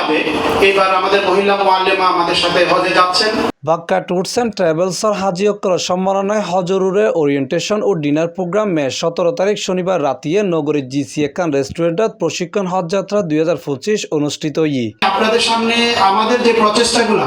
বিশেষভাবে এবার আমাদের মহিলা মুআল্লিমা আমাদের সাথে হজে যাচ্ছেন। বাক্কা ট্যুরস অ্যান্ড ট্রাভেলসর হাজি অক্কর সম্মাননায় হজরুরে ওরিয়েন্টেশন ও ডিনার প্রোগ্রাম মে 17 তারিখ শনিবার রাতিয়ে নগরীর জিসিএ খান রেস্টুরেন্টত প্রশিক্ষণ হজ যাত্রা 2025 অনুষ্ঠিত আপনাদের সামনে আমাদের যে প্রচেষ্টাগুলো,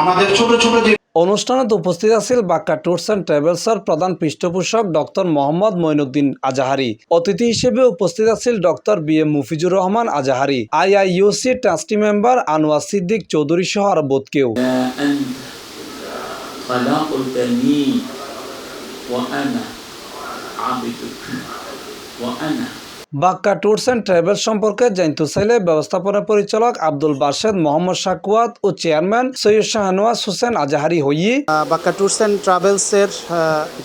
আমাদের ছোট ছোট যে অনুষ্ঠানত উপস্থিত আছিল বাক্কা ট্যুরস অ্যান্ড ট্রাভেলসর প্রধান পৃষ্ঠপোষক ডক্টর মোহাম্মদ মঈনুদ্দিন আজাহারি। অতিথি হিসেবে উপস্থিত আছিল doctor BM. Mufizur Rahman Azhari, IIUC trustee member Anwar Siddique Chowdhury সহ আরো বোধ কেউ। বাক্কা ট্যুরস অ্যান্ড ট্রাভেলস সম্পর্কে জানতে চাইলে ব্যবস্থাপনা পরিচালক আব্দুল বারশেদ, মোহাম্মদ শাকুয়াত ও chairman Syed Shahnawaz Hossain Azhari Bakka tours and ট্রাভেলসের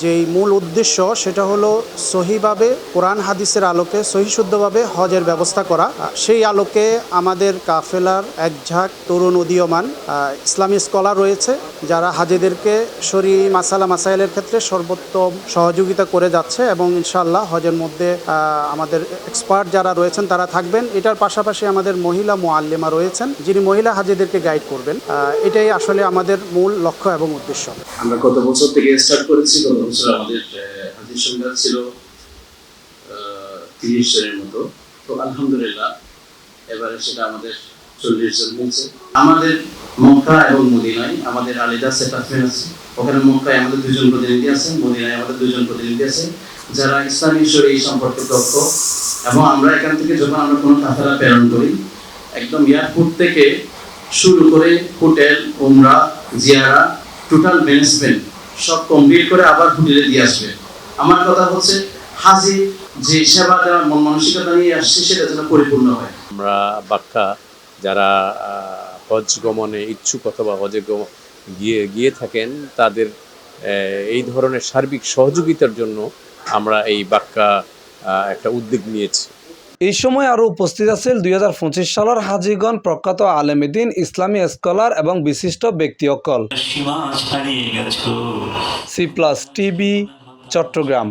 যেই মূল উদ্দেশ্য সেটা হলো সহিভাবে কোরআন হাদিসের আলোকে সহিশুদ্ধভাবে হজের ব্যবস্থা করা। সেই আলোকে আমাদের কাফেলার এক ঝাঁক তরুণ উদীয়মান ইসলামী স্কলার রয়েছে যারা হাজীদেরকে শরী মাসাইলের ক্ষেত্রে সর্বোত্তম সহযোগিতা করে যাচ্ছে এবং ইনশাআল্লাহ হজের মধ্যে আমাদের এক্সপার্ট যারা রয়েছেন তারা থাকবেন। এটার পাশাপাশি আমাদের মহিলা মুআল্লিমা রয়েছেন যিনি মহিলা হাজীদেরকে গাইড করবেন। এটাই আসলে আমাদের মূল লক্ষ্য এবং উদ্দেশ্য। আমরা গত বছর থেকে স্টার্ট করেছি। গত বছর আমাদের হাজীর সংখ্যা ছিল 30 জনের মতো। তো আলহামদুলিল্লাহ এবারে সেটা আমাদের 40 জন হয়েছে। আমাদের মক্কা এবং মদিনায় আমাদের আলাদা সেটআপমেন্ট আছে। ওখানে মক্কায় আমাদের 2 জন প্রতিনিধি আছেন, মদিনায় আমাদের 2 জন প্রতিনিধি আছেন যারা ইসলামী শরীয়ত সম্পর্কে দক্ষ। এবং আমরা এখান থেকে যখন আমরা কোনো কাফেলা প্রেরণ করি, একদম এয়ারপোর্ট থেকে শুরু করে হোটেল, উমরা, জিয়ারা, টোটাল ম্যানেজমেন্ট সব কমপ্লিট করে আবার হোটেলে দিয়ে আসবে। আমার কথা হচ্ছে হাজি যে সেবা দেওয়ার মন মানসিকতা নিয়ে আসছে সেটা যেন পরিপূর্ণ হয়। আমরা বাক্কা যারা হজ গমনে ইচ্ছুক অথবা হজে গিয়ে থাকেন তাদের এই ধরনের সার্বিক সহযোগিতার জন্য আমরা এই বাক্কা একটা উদ্যোগ নিয়েছি। এই সময় আরও উপস্থিত আছেন 2025 সালের হাজিগণ, প্রখ্যাত আলেমদিন, ইসলামী স্কলার এবং বিশিষ্ট ব্যক্তি অকল। C+ TV Chittagong.